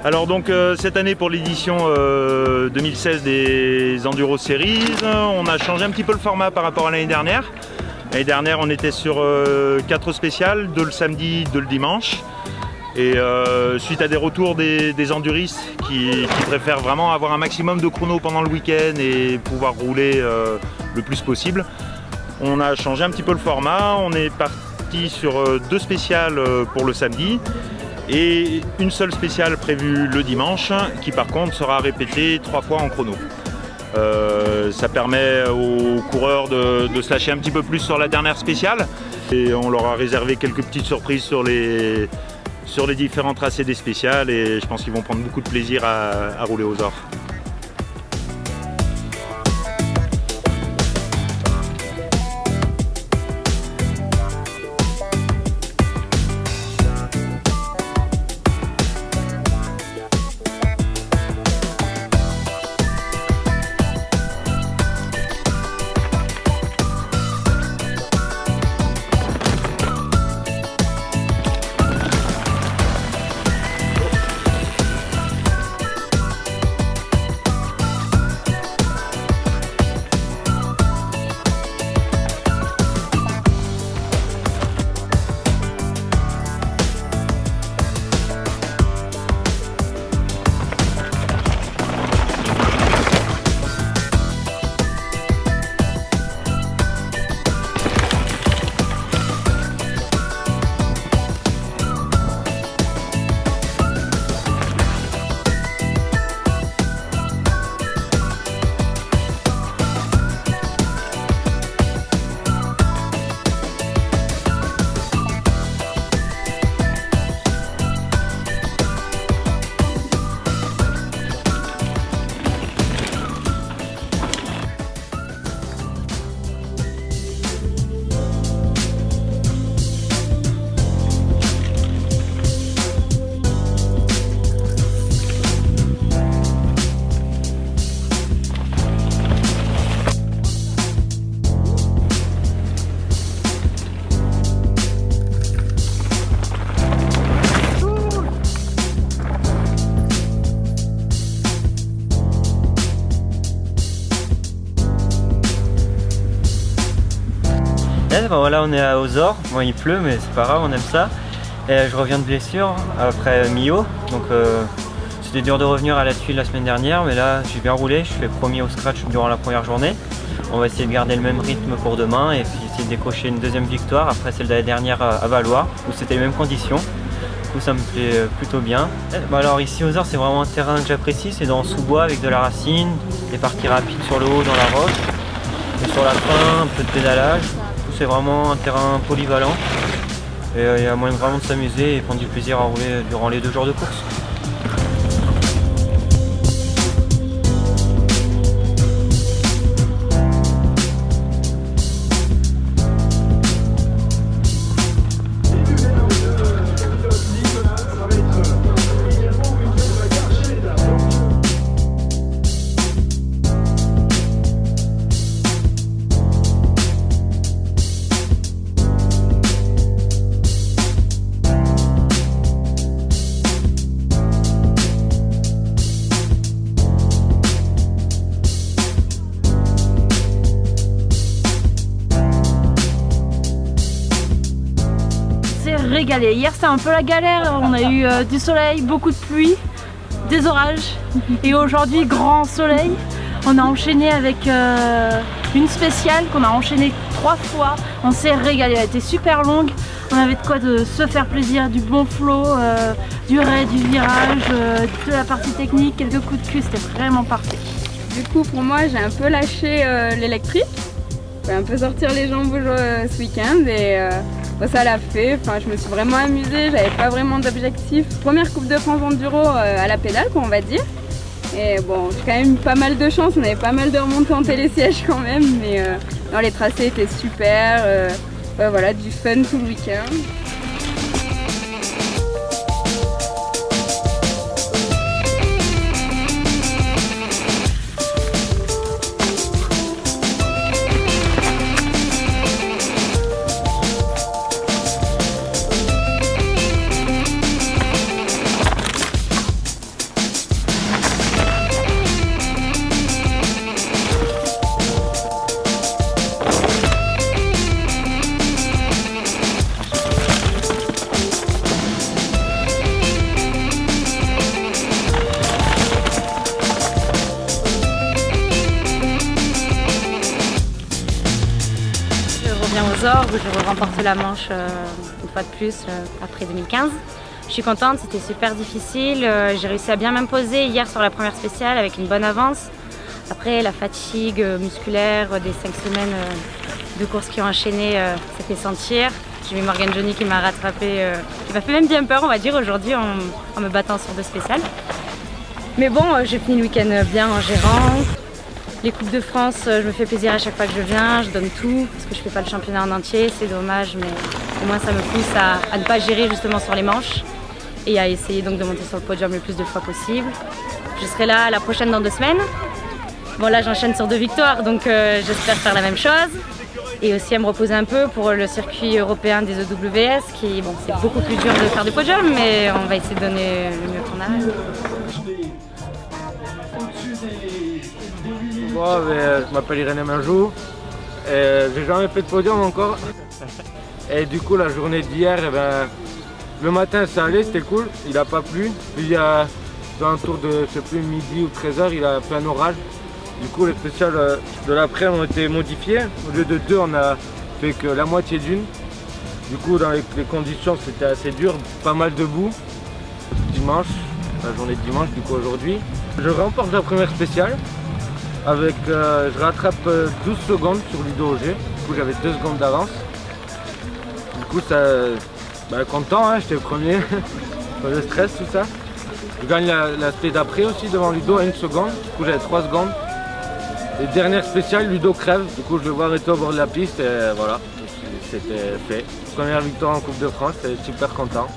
Alors donc cette année pour l'édition 2016 des Enduro Series, on a changé un petit peu le format par rapport à l'année dernière. L'année dernière on était sur 4 spéciales, 2 le samedi, 2 le dimanche. Et suite à des retours des enduristes qui préfèrent vraiment avoir un maximum de chrono pendant le week-end et pouvoir rouler le plus possible, on a changé un petit peu le format. On est parti sur 2 spéciales pour le samedi et une seule spéciale prévue le dimanche qui par contre sera répétée 3 fois en chrono. Ça permet aux coureurs de se lâcher un petit peu plus sur la dernière spéciale et on leur a réservé quelques petites surprises sur les différents tracés des spéciales et je pense qu'ils vont prendre beaucoup de plaisir à rouler aux Ors. Voilà, on est aux Ors, bon, il pleut mais c'est pas grave, on aime ça. Et je reviens de blessure après Millau, donc c'était dur de revenir à la tuile la semaine dernière, mais là j'ai bien roulé, je fais premier au scratch durant la première journée. On va essayer de garder le même rythme pour demain et puis essayer de décrocher une deuxième victoire après celle de la dernière à Valois où c'était les mêmes conditions. Du coup ça me plaît plutôt bien. Alors ici aux Ors c'est vraiment un terrain que j'apprécie, c'est dans sous-bois avec de la racine, des parties rapides sur le haut dans la roche et sur la fin un peu de pédalage. C'est vraiment un terrain polyvalent et il y a moyen vraiment de s'amuser et prendre du plaisir à rouler durant les 2 jours de course. Régalé. Hier c'était un peu la galère, on a eu du soleil, beaucoup de pluie, des orages et aujourd'hui grand soleil. On a enchaîné avec une spéciale qu'on a enchaînée 3 fois, on s'est régalé, elle était super longue, on avait de quoi de se faire plaisir, du bon flow, du raid, du virage, de la partie technique, quelques coups de cul, c'était vraiment parfait. Du coup pour moi j'ai un peu lâché l'électrique, j'ai un peu sortir les jambes ce week-end et ça l'a fait, enfin, je me suis vraiment amusée, j'avais pas vraiment d'objectif. Première Coupe de France Enduro à la pédale, on va dire. Et bon, j'ai quand même eu pas mal de chance, on avait pas mal de remontées en télésiège quand même, mais non, les tracés étaient super, voilà, du fun tout le week-end. reviens aux Ors où je remporte la manche une fois de plus après 2015. Je suis contente, c'était super difficile. J'ai réussi à bien m'imposer hier sur la première spéciale avec une bonne avance. Après, la fatigue musculaire des 5 semaines de courses qui ont enchaîné s'est fait sentir. J'ai vu Morgane Johnny qui m'a rattrapé, qui m'a fait même bien peur, on va dire, aujourd'hui en me battant sur 2 spéciales. Mais bon, j'ai fini le week-end bien en gérant. Les Coupes de France, je me fais plaisir à chaque fois que je viens, je donne tout, parce que je ne fais pas le championnat en entier, c'est dommage, mais au moins ça me pousse à ne pas gérer justement sur les manches et à essayer donc de monter sur le podium le plus de fois possible. Je serai là la prochaine dans 2 semaines. Bon là j'enchaîne sur 2 victoires, donc j'espère faire la même chose. Et aussi à me reposer un peu pour le circuit européen des EWS, qui bon, c'est beaucoup plus dur de faire du podium, mais on va essayer de donner le mieux qu'on a. Bon, je m'appelle Irénée Minjou et j'ai jamais fait de podium encore. Et du coup la journée d'hier, le matin ça allait, c'était cool, il n'a pas plu. Puis dans un tour de je sais plus midi ou 13h, il a fait un orage. Du coup les spéciales de l'après ont été modifiées. Au lieu de 2, on a fait que la moitié d'une. Du coup dans les conditions c'était assez dur, pas mal de boue. Dimanche, la journée de dimanche, du coup aujourd'hui. Je remporte la première spéciale. Avec, je rattrape 12 secondes sur Ludo Auger. Du coup j'avais 2 secondes d'avance. Du coup ça, content, hein, j'étais premier. Pas de stress tout ça. Je gagne la spé d'après aussi devant Ludo à 1 seconde. Du coup j'avais 3 secondes. Et dernière spéciale, Ludo crève. Du coup je le vois arrêter au bord de la piste et voilà. C'était fait. Première victoire en Coupe de France, j'étais super content.